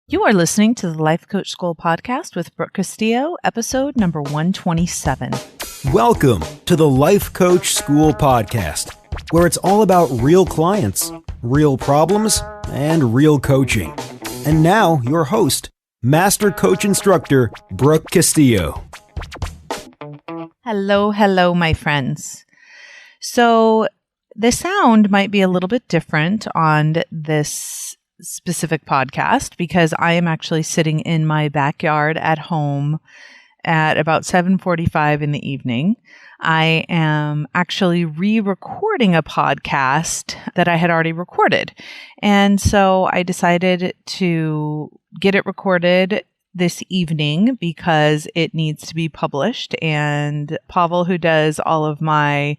You are listening to the Life Coach School podcast with Brooke Castillo, episode number 127. Welcome to the Life Coach School podcast, where it's all about real clients, real problems, and real coaching. And now, your host, Master Coach Instructor, Brooke Castillo. Hello, my friends. So the sound might be a little bit different on this specific podcast because I am actually sitting in my backyard at home at about 7:45 in the evening. I am actually re-recording a podcast that I had already recorded. And so I decided to get it recorded this evening because it needs to be published. And Pavel, who does all of my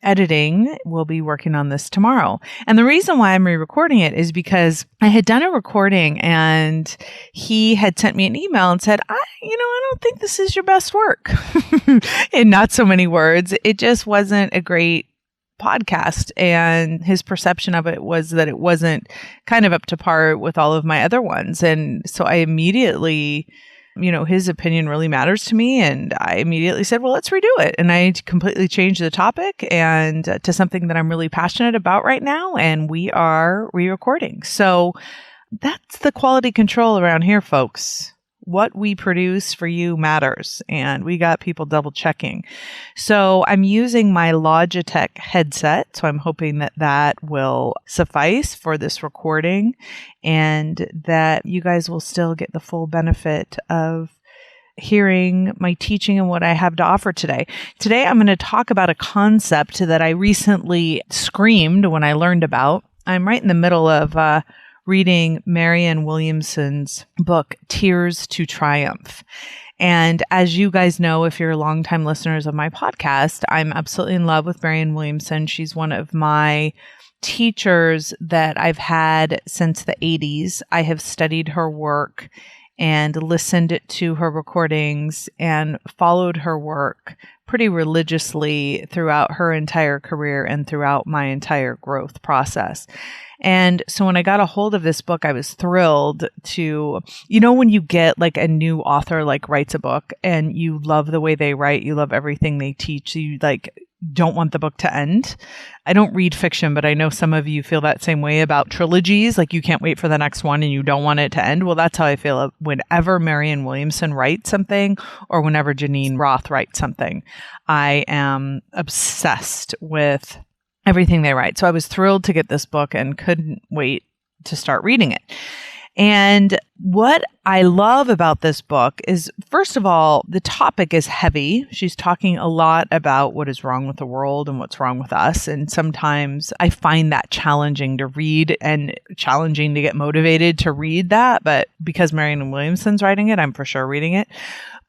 editing, will be working on this tomorrow. And the reason why I'm re-recording it is because I had done a recording and he had sent me an email and said, I don't think this is your best work. In not so many words, it just wasn't a great podcast. And his perception of it was that it wasn't kind of up to par with all of my other ones. And so I immediately, his opinion really matters to me. And I immediately said, well, let's redo it. And I completely changed the topic and to something that I'm really passionate about right now. And we are re-recording. So that's the quality control around here, folks. What we produce for you matters, and we got people double checking. So I'm using my Logitech headset, so I'm hoping that that will suffice for this recording and that you guys will still get the full benefit of hearing my teaching and what I have to offer today. Today, I'm going to talk about a concept that I recently screamed when I learned about. I'm right in the middle of reading Marianne Williamson's book, Tears to Triumph. And as you guys know, if you're longtime listeners of my podcast, I'm absolutely in love with Marianne Williamson. She's one of my teachers that I've had since the 80s. I have studied her work and listened to her recordings and followed her work pretty religiously throughout her entire career and throughout my entire growth process. And so when I got a hold of this book, I was thrilled to, when you get like a new author, like writes a book and you love the way they write, you love everything they teach, you don't want the book to end. I don't read fiction, but I know some of you feel that same way about trilogies. Like you can't wait for the next one and you don't want it to end. Well, that's how I feel whenever Marianne Williamson writes something or whenever Janine Roth writes something. I am obsessed with everything they write. So I was thrilled to get this book and couldn't wait to start reading it. And what I love about this book is, first of all, the topic is heavy. She's talking a lot about what is wrong with the world and what's wrong with us. And sometimes I find that challenging to read and challenging to get motivated to read that. But because Marianne Williamson's writing it, I'm for sure reading it.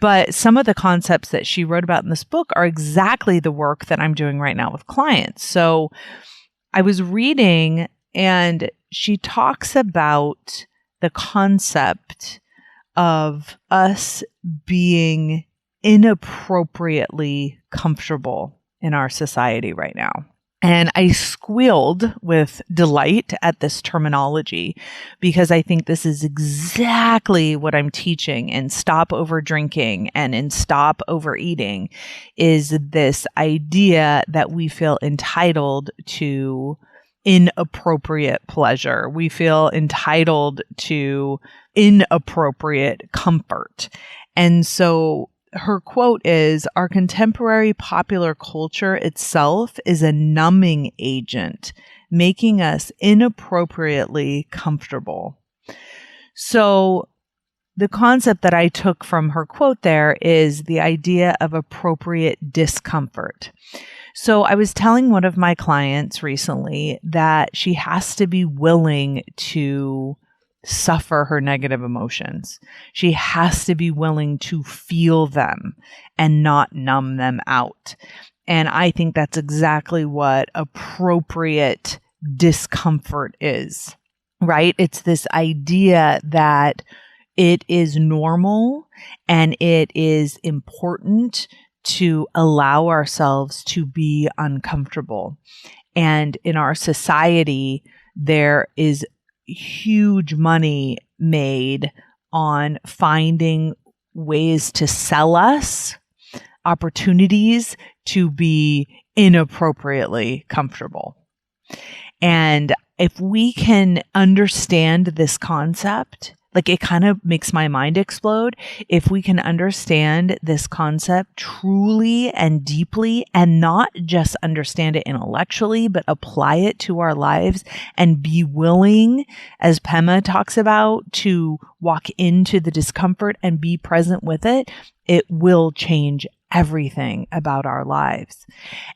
But some of the concepts that she wrote about in this book are exactly the work that I'm doing right now with clients. So I was reading and she talks about the concept of us being inappropriately comfortable in our society right now. And I squealed with delight at this terminology because I think this is exactly what I'm teaching in Stop Over Drinking and in Stop Overeating, is this idea that we feel entitled to inappropriate pleasure. We feel entitled to inappropriate comfort. And so her quote is, "Our contemporary popular culture itself is a numbing agent, making us inappropriately comfortable." So the concept that I took from her quote there is the idea of appropriate discomfort. So I was telling one of my clients recently that she has to be willing to suffer her negative emotions. She has to be willing to feel them and not numb them out. And I think that's exactly what appropriate discomfort is, right? It's this idea that it is normal and it is important to allow ourselves to be uncomfortable. And in our society, there is huge money made on finding ways to sell us opportunities to be inappropriately comfortable. And if we can understand this concept, like it kind of makes my mind explode. If we can understand this concept truly and deeply and not just understand it intellectually, but apply it to our lives and be willing, as Pema talks about, to walk into the discomfort and be present with it, it will change everything about our lives.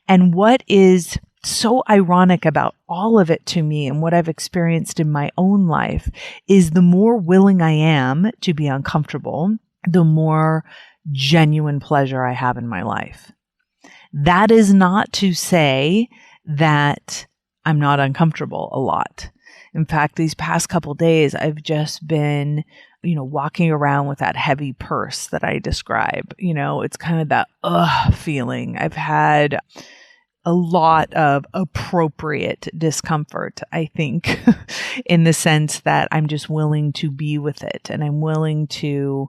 And what is so ironic about all of it to me and what I've experienced in my own life is the more willing I am to be uncomfortable, the more genuine pleasure I have in my life. That is not to say that I'm not uncomfortable a lot. In fact, these past couple days, I've just been, walking around with that heavy purse that I describe. It's kind of that feeling. I've had a lot of appropriate discomfort, I think, in the sense that I'm just willing to be with it and I'm willing to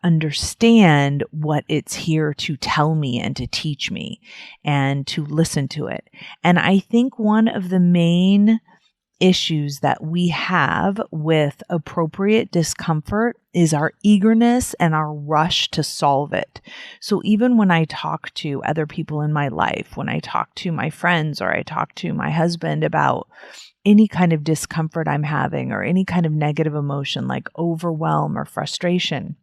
understand what it's here to tell me and to teach me and to listen to it. And I think one of the main issues that we have with appropriate discomfort is our eagerness and our rush to solve it. So even when I talk to other people in my life, when I talk to my friends or I talk to my husband about any kind of discomfort I'm having or any kind of negative emotion like overwhelm or frustration,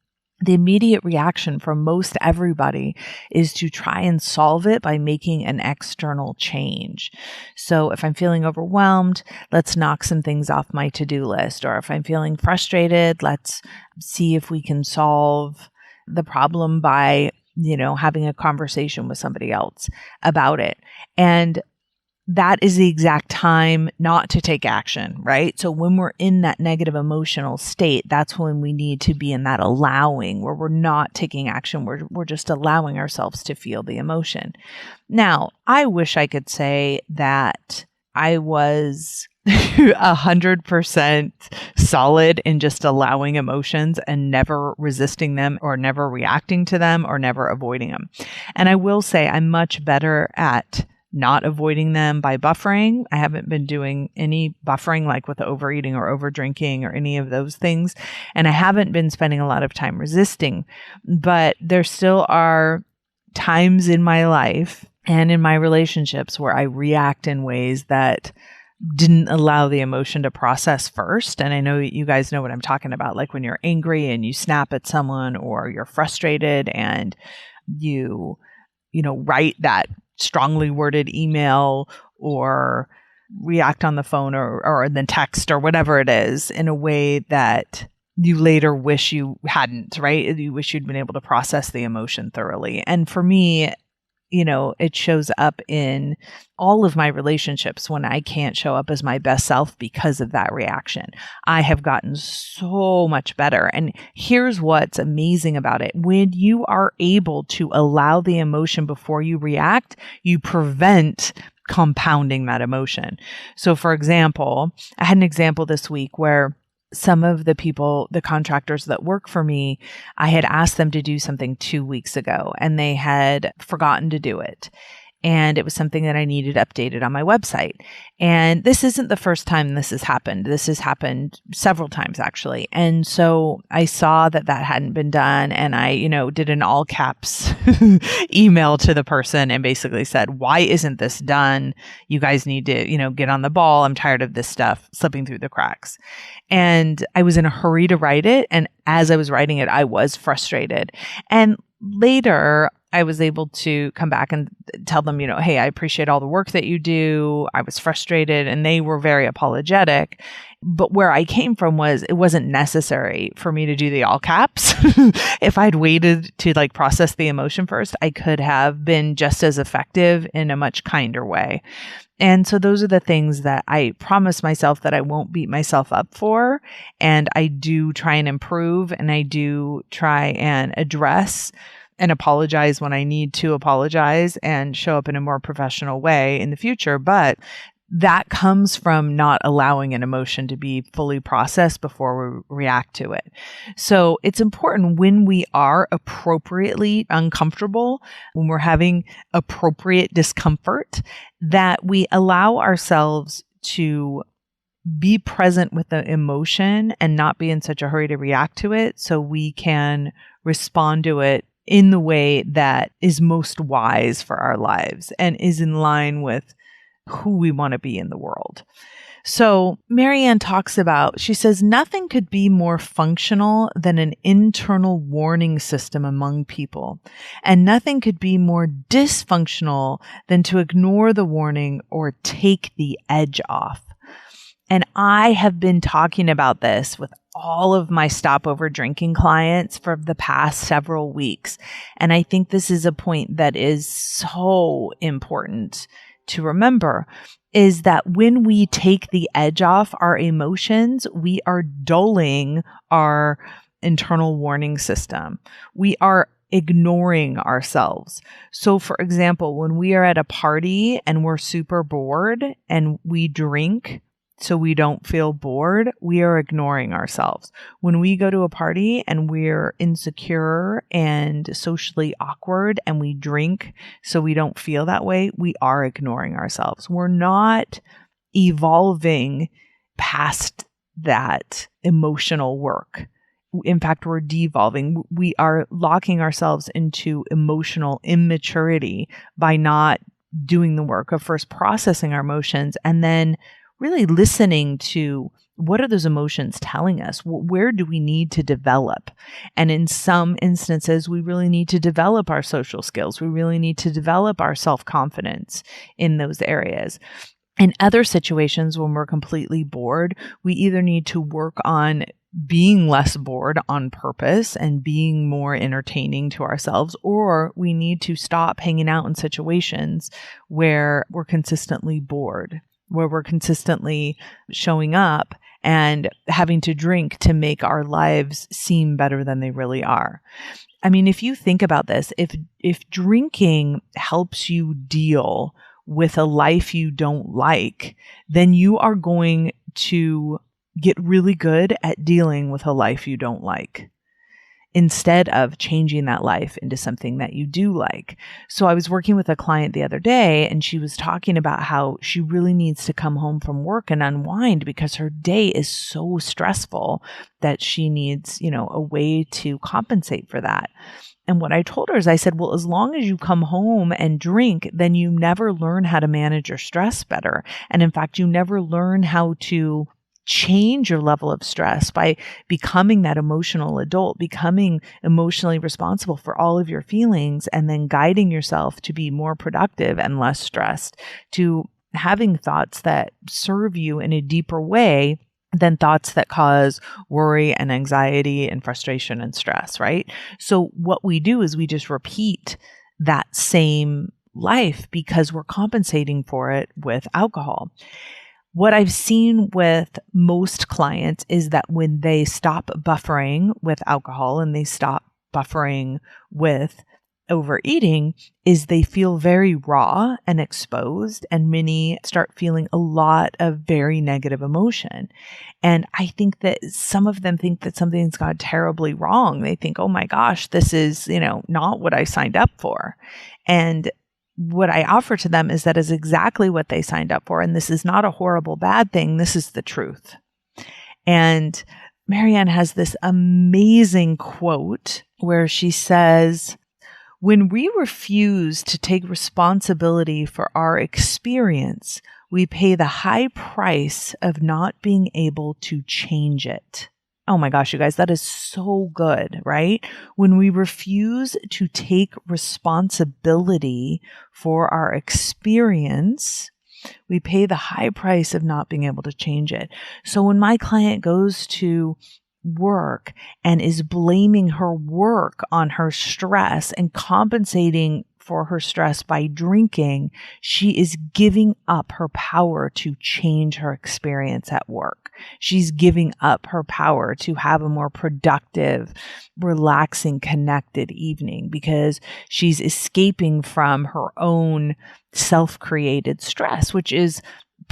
the immediate reaction from most everybody is to try and solve it by making an external change. So if I'm feeling overwhelmed, let's knock some things off my to-do list. Or if I'm feeling frustrated, let's see if we can solve the problem by, having a conversation with somebody else about it. And that is the exact time not to take action, right? So when we're in that negative emotional state, that's when we need to be in that allowing where we're not taking action. We're just allowing ourselves to feel the emotion. Now, I wish I could say that I was 100% solid in just allowing emotions and never resisting them or never reacting to them or never avoiding them. And I will say I'm much better at not avoiding them by buffering. I haven't been doing any buffering like with overeating or over drinking or any of those things. And I haven't been spending a lot of time resisting, but there still are times in my life and in my relationships where I react in ways that didn't allow the emotion to process first. And I know you guys know what I'm talking about, like when you're angry and you snap at someone or you're frustrated and you write that strongly worded email or react on the phone or then text or whatever it is in a way that you later wish you hadn't, right? You wish you'd been able to process the emotion thoroughly. And for me, it shows up in all of my relationships when I can't show up as my best self because of that reaction. I have gotten so much better. And here's what's amazing about it. When you are able to allow the emotion before you react, you prevent compounding that emotion. So for example, I had an example this week where some of the people, the contractors that work for me, I had asked them to do something 2 weeks ago and they had forgotten to do it. And it was something that I needed updated on my website. And this isn't the first time this has happened. This has happened several times actually. And so I saw that hadn't been done. And I, did an all caps email to the person and basically said, why isn't this done? You guys need to, get on the ball. I'm tired of this stuff slipping through the cracks. And I was in a hurry to write it. And as I was writing it, I was frustrated. And later, I was able to come back and tell them, hey, I appreciate all the work that you do. I was frustrated and they were very apologetic. But where I came from was it wasn't necessary for me to do the all caps. If I'd waited to process the emotion first, I could have been just as effective in a much kinder way. And so those are the things that I promise myself that I won't beat myself up for. And I do try and improve and I do try and address and apologize when I need to apologize and show up in a more professional way in the future. But that comes from not allowing an emotion to be fully processed before we react to it. So it's important when we are appropriately uncomfortable, when we're having appropriate discomfort, that we allow ourselves to be present with the emotion and not be in such a hurry to react to it so we can respond to it in the way that is most wise for our lives and is in line with who we want to be in the world. So Marianne talks about, she says, nothing could be more functional than an internal warning system among people. And nothing could be more dysfunctional than to ignore the warning or take the edge off. And I have been talking about this with all of my stopover drinking clients for the past several weeks. And I think this is a point that is so important to remember, is that when we take the edge off our emotions, we are dulling our internal warning system. We are ignoring ourselves. So for example, when we are at a party and we're super bored and we drink so we don't feel bored, we are ignoring ourselves. When we go to a party and we're insecure and socially awkward and we drink so we don't feel that way, we are ignoring ourselves. We're not evolving past that emotional work. In fact, we're devolving. We are locking ourselves into emotional immaturity by not doing the work of first processing our emotions and then really listening to what are those emotions telling us? Where do we need to develop? And in some instances, we really need to develop our social skills. We really need to develop our self-confidence in those areas. In other situations, when we're completely bored, we either need to work on being less bored on purpose and being more entertaining to ourselves, or we need to stop hanging out in situations where we're consistently bored, where we're consistently showing up and having to drink to make our lives seem better than they really are. I mean, if you think about this, if drinking helps you deal with a life you don't like, then you are going to get really good at dealing with a life you don't like, instead of changing that life into something that you do like. So I was working with a client the other day, and she was talking about how she really needs to come home from work and unwind because her day is so stressful that she needs, a way to compensate for that. And what I told her is, I said, well, as long as you come home and drink, then you never learn how to manage your stress better. And in fact, you never learn how to change your level of stress by becoming that emotional adult, becoming emotionally responsible for all of your feelings, and then guiding yourself to be more productive and less stressed, to having thoughts that serve you in a deeper way than thoughts that cause worry and anxiety and frustration and stress, right? So what we do is we just repeat that same life because we're compensating for it with alcohol. What I've seen with most clients is that when they stop buffering with alcohol and they stop buffering with overeating, is they feel very raw and exposed, and many start feeling a lot of very negative emotion. And I think that some of them think that something's gone terribly wrong. They think, oh my gosh, this is, not what I signed up for. And what I offer to them is that is exactly what they signed up for. And this is not a horrible, bad thing. This is the truth. And Marianne has this amazing quote where she says, when we refuse to take responsibility for our experience, we pay the high price of not being able to change it. Oh my gosh, you guys, that is so good, right? When we refuse to take responsibility for our experience, we pay the high price of not being able to change it. So when my client goes to work and is blaming her work on her stress and compensating for her stress by drinking, she is giving up her power to change her experience at work. She's giving up her power to have a more productive, relaxing, connected evening because she's escaping from her own self-created stress, which is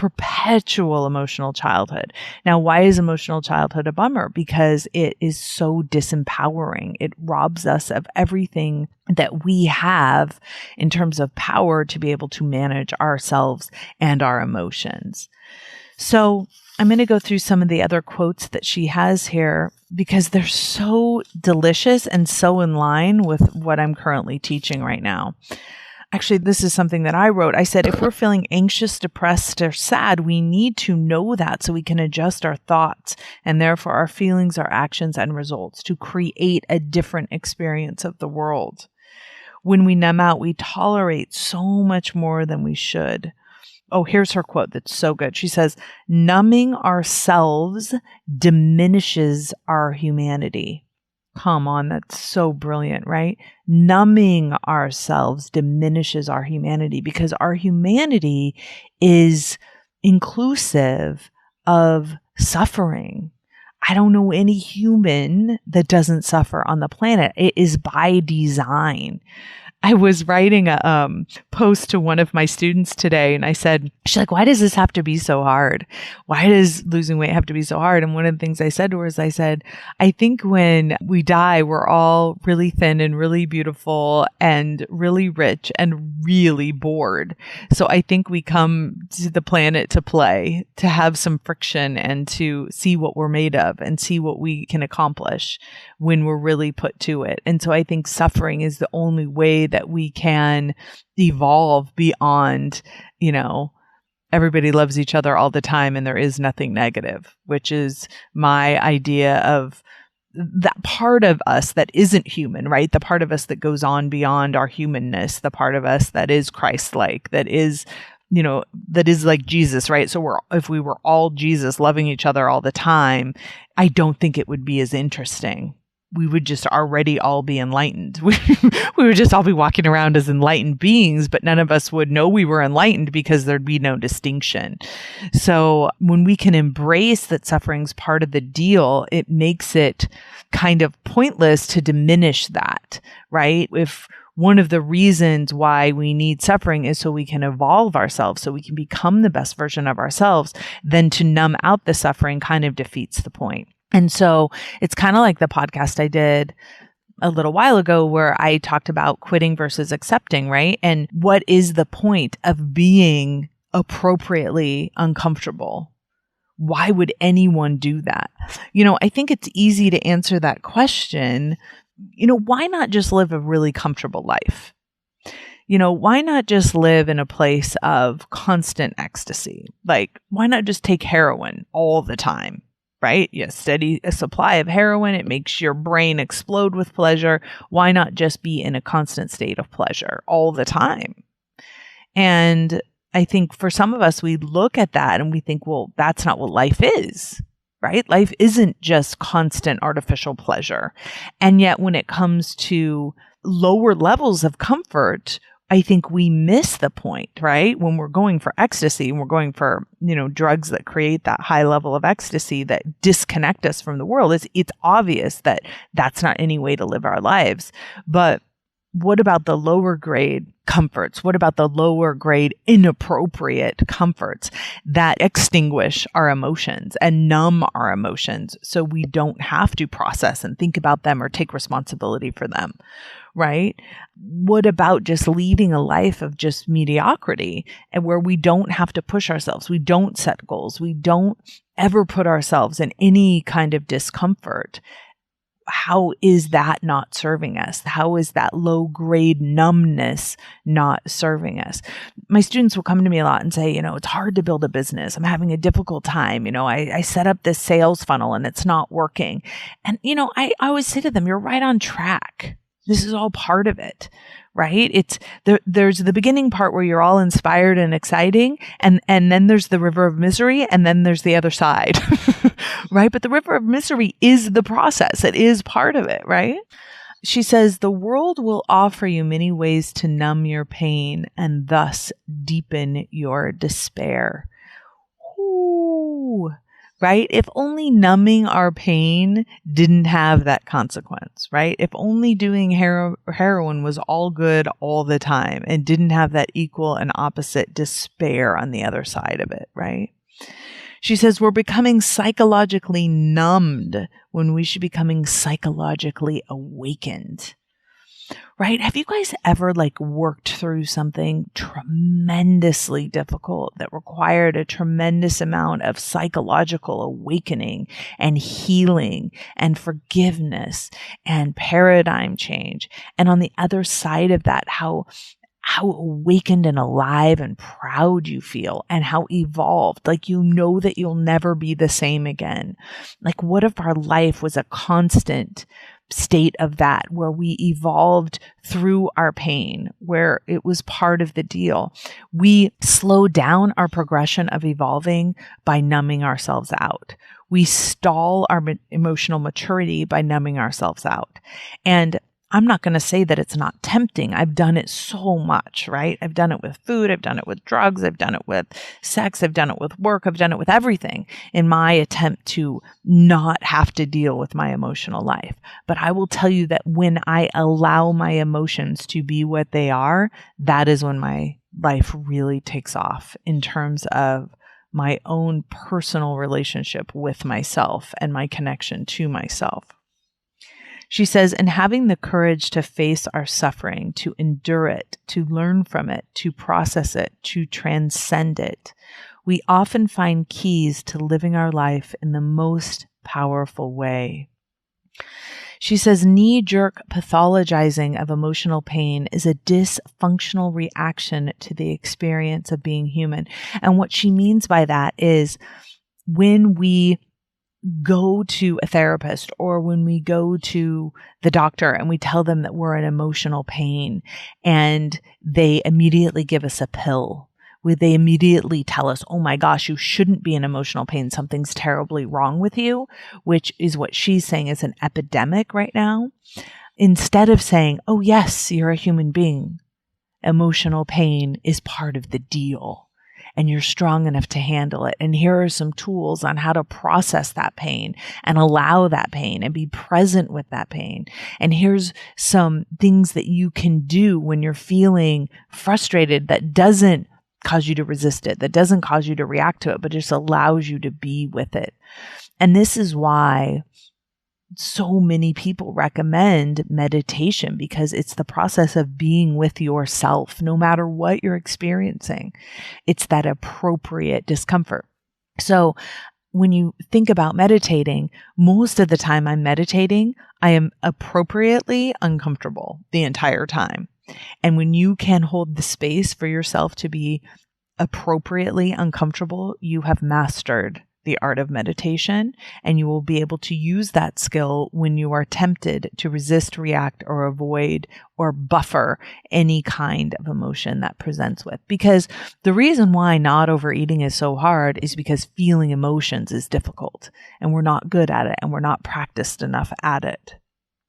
perpetual emotional childhood. Now, why is emotional childhood a bummer? Because it is so disempowering. It robs us of everything that we have in terms of power to be able to manage ourselves and our emotions. So I'm going to go through some of the other quotes that she has here because they're so delicious and so in line with what I'm currently teaching right now. Actually, this is something that I wrote. I said, if we're feeling anxious, depressed, or sad, we need to know that so we can adjust our thoughts and therefore our feelings, our actions, and results to create a different experience of the world. When we numb out, we tolerate so much more than we should. Oh, here's her quote that's so good. She says, numbing ourselves diminishes our humanity. Come on, that's so brilliant, right? Numbing ourselves diminishes our humanity because our humanity is inclusive of suffering. I don't know any human that doesn't suffer on the planet. It is by design. I was writing a post to one of my students today and I said, she's like, why does this have to be so hard? Why does losing weight have to be so hard? And one of the things I said to her is I said, I think when we die, we're all really thin and really beautiful and really rich and really bored. So I think we come to the planet to play, to have some friction and to see what we're made of and see what we can accomplish when we're really put to it. And so I think suffering is the only way that we can evolve beyond, everybody loves each other all the time and there is nothing negative, which is my idea of that part of us that isn't human, right? The part of us that goes on beyond our humanness, the part of us that is Christ-like, that is like Jesus, right? So if we were all Jesus loving each other all the time, I don't think it would be as interesting. We would just already all be enlightened. We would just all be walking around as enlightened beings, but none of us would know we were enlightened because there'd be no distinction. So when we can embrace that suffering's part of the deal, it makes it kind of pointless to diminish that, right? If one of the reasons why we need suffering is so we can evolve ourselves, so we can become the best version of ourselves, then to numb out the suffering kind of defeats the point. And so it's kind of like the podcast I did a little while ago where I talked about quitting versus accepting, right? And what is the point of being appropriately uncomfortable? Why would anyone do that? I think it's easy to answer that question. Why not just live a really comfortable life? Why not just live in a place of constant ecstasy? Like, why not just take heroin all the time? Right? You steady a supply of heroin. It makes your brain explode with pleasure. Why not just be in a constant state of pleasure all the time? And I think for some of us, we look at that and we think, well, that's not what life is, right? Life isn't just constant artificial pleasure. And yet when it comes to lower levels of comfort, I think we miss the point, right? When we're going for ecstasy and we're going for, drugs that create that high level of ecstasy that disconnect us from the world, it's obvious that that's not any way to live our lives. But what about the lower grade comforts? What about the lower grade inappropriate comforts that extinguish our emotions and numb our emotions so we don't have to process and think about them or take responsibility for them? Right? What about just leading a life of just mediocrity and where we don't have to push ourselves? We don't set goals. We don't ever put ourselves in any kind of discomfort. How is that not serving us? How is that low grade numbness not serving us? My students will come to me a lot and say, it's hard to build a business. I'm having a difficult time. I set up this sales funnel and it's not working. And, I always say to them, you're right on track. This is all part of it, right? There's the beginning part where you're all inspired and exciting, and then there's the river of misery, and then there's the other side, right? But the river of misery is the process. It is part of it, right? She says, the world will offer you many ways to numb your pain and thus deepen your despair. Ooh. right? If only numbing our pain didn't have that consequence, right? If only doing heroin was all good all the time and didn't have that equal and opposite despair on the other side of it, right? She says we're becoming psychologically numbed when we should be becoming psychologically awakened. Right? Have you guys ever worked through something tremendously difficult that required a tremendous amount of psychological awakening and healing and forgiveness and paradigm change? And on the other side of that, how awakened and alive and proud you feel and how evolved, that you'll never be the same again. What if our life was a constant state of that, where we evolved through our pain, where it was part of the deal? We slow down our progression of evolving by numbing ourselves out. We stall our emotional maturity by numbing ourselves out. And I'm not going to say that it's not tempting. I've done it so much, right? I've done it with food. I've done it with drugs. I've done it with sex. I've done it with work. I've done it with everything in my attempt to not have to deal with my emotional life. But I will tell you that when I allow my emotions to be what they are, that is when my life really takes off in terms of my own personal relationship with myself and my connection to myself. She says, and having the courage to face our suffering, to endure it, to learn from it, to process it, to transcend it, we often find keys to living our life in the most powerful way. She says, knee-jerk pathologizing of emotional pain is a dysfunctional reaction to the experience of being human. And what she means by that is when we go to a therapist or when we go to the doctor and we tell them that we're in emotional pain and they immediately give us a pill, where they immediately tell us, oh my gosh, you shouldn't be in emotional pain. Something's terribly wrong with you, which is what she's saying is an epidemic right now. Instead of saying, oh yes, you're a human being. Emotional pain is part of the deal. And you're strong enough to handle it. And here are some tools on how to process that pain and allow that pain and be present with that pain. And here's some things that you can do when you're feeling frustrated that doesn't cause you to resist it, that doesn't cause you to react to it, but just allows you to be with it. And this is why so many people recommend meditation, because it's the process of being with yourself, no matter what you're experiencing. It's that appropriate discomfort. So when you think about meditating, most of the time I'm meditating, I am appropriately uncomfortable the entire time. And when you can hold the space for yourself to be appropriately uncomfortable, you have mastered the art of meditation, and you will be able to use that skill when you are tempted to resist, react, or avoid or buffer any kind of emotion that presents with. Because the reason why not overeating is so hard is because feeling emotions is difficult, and we're not good at it, and we're not practiced enough at it.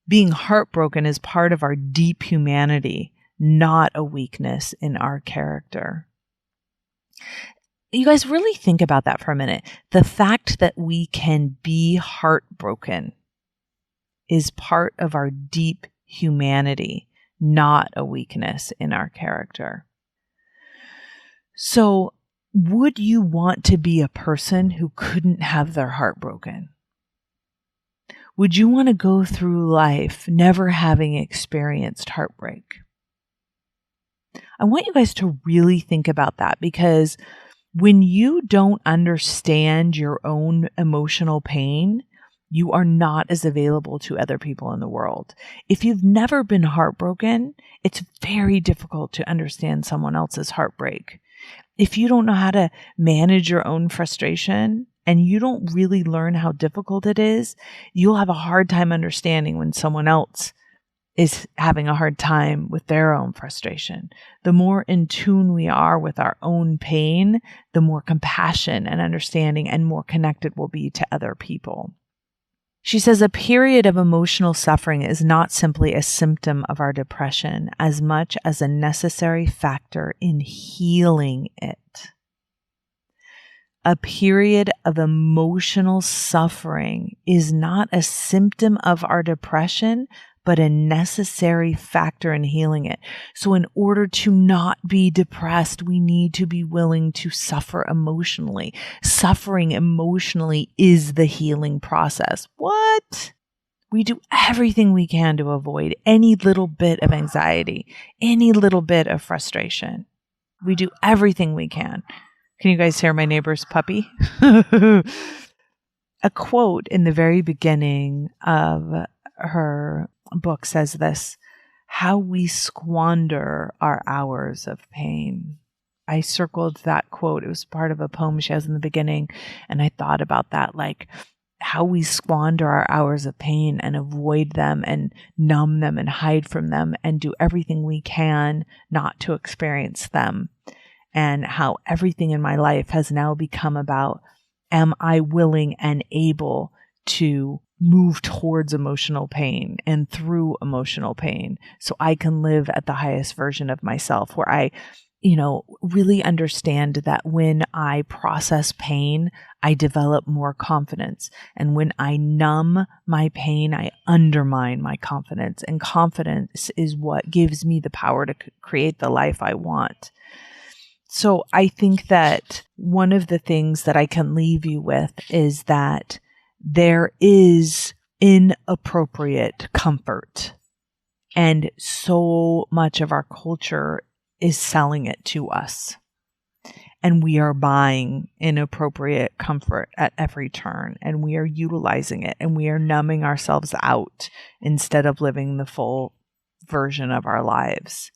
Being heartbroken is part of our deep humanity, not a weakness in our character. You guys really think about that for a minute. The fact that we can be heartbroken is part of our deep humanity, not a weakness in our character. So, would you want to be a person who couldn't have their heart broken? Would you want to go through life never having experienced heartbreak? I want you guys to really think about that, because when you don't understand your own emotional pain, you are not as available to other people in the world. If you've never been heartbroken, it's very difficult to understand someone else's heartbreak. If you don't know how to manage your own frustration and you don't really learn how difficult it is, you'll have a hard time understanding when someone else is having a hard time with their own frustration. The more in tune we are with our own pain, the more compassion and understanding and more connected we'll be to other people. She says a period of emotional suffering is not simply a symptom of our depression as much as a necessary factor in healing it. A period of emotional suffering is not a symptom of our depression, but a necessary factor in healing it. So in order to not be depressed, we need to be willing to suffer emotionally. Suffering emotionally is the healing process. What? We do everything we can to avoid any little bit of anxiety, any little bit of frustration. We do everything we can. Can you guys hear my neighbor's puppy? A quote in the very beginning of her book says this: how we squander our hours of pain. I circled that quote. It was part of a poem she has in the beginning. And I thought about that, like how we squander our hours of pain and avoid them and numb them and hide from them and do everything we can not to experience them. And how everything in my life has now become about, am I willing and able to move towards emotional pain and through emotional pain so I can live at the highest version of myself, where I, really understand that when I process pain, I develop more confidence. And when I numb my pain, I undermine my confidence. And confidence is what gives me the power to create the life I want. So I think that one of the things that I can leave you with is that there is inappropriate comfort. And so much of our culture is selling it to us. And we are buying inappropriate comfort at every turn. And we are utilizing it. And we are numbing ourselves out instead of living the full version of our lives.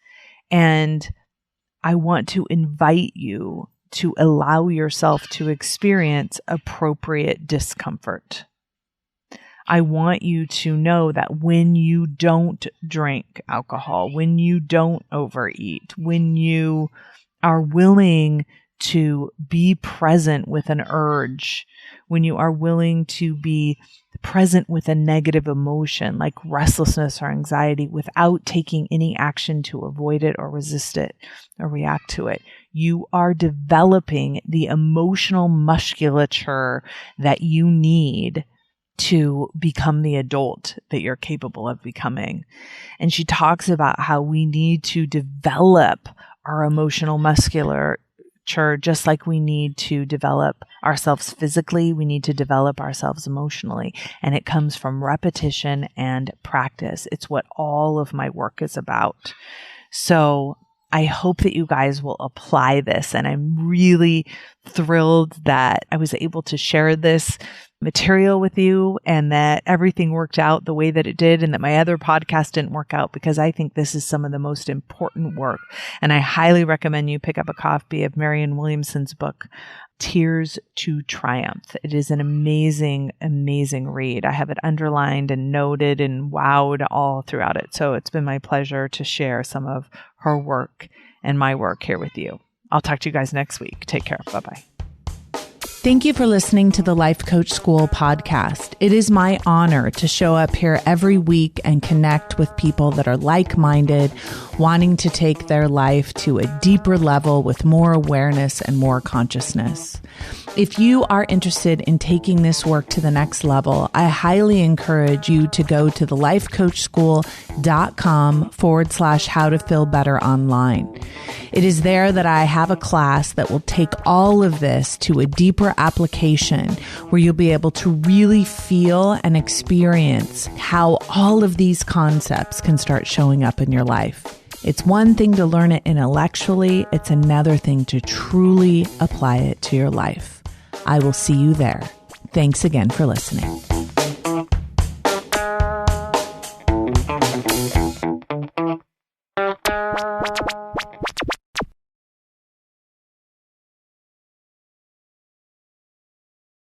And I want to invite you to allow yourself to experience appropriate discomfort. I want you to know that when you don't drink alcohol, when you don't overeat, when you are willing to be present with an urge, when you are willing to be present with a negative emotion like restlessness or anxiety without taking any action to avoid it or resist it or react to it, you are developing the emotional musculature that you need to become the adult that you're capable of becoming. And she talks about how we need to develop our emotional musculature just like we need to develop ourselves physically, we need to develop ourselves emotionally. And it comes from repetition and practice. It's what all of my work is about. So I hope that you guys will apply this. And I'm really thrilled that I was able to share this material with you and that everything worked out the way that it did and that my other podcast didn't work out, because I think this is some of the most important work. And I highly recommend you pick up a copy of Marianne Williamson's book, Tears to Triumph. It is an amazing, amazing read. I have it underlined and noted and wowed all throughout it. So it's been my pleasure to share some of her work and my work here with you. I'll talk to you guys next week. Take care. Bye-bye. Thank you for listening to the Life Coach School podcast. It is my honor to show up here every week and connect with people that are like-minded, wanting to take their life to a deeper level with more awareness and more consciousness. If you are interested in taking this work to the next level, I highly encourage you to go to thelifecoachschool.com/how to feel better online. It is there that I have a class that will take all of this to a deeper application where you'll be able to really feel and experience how all of these concepts can start showing up in your life. It's one thing to learn it intellectually. It's another thing to truly apply it to your life. I will see you there. Thanks again for listening.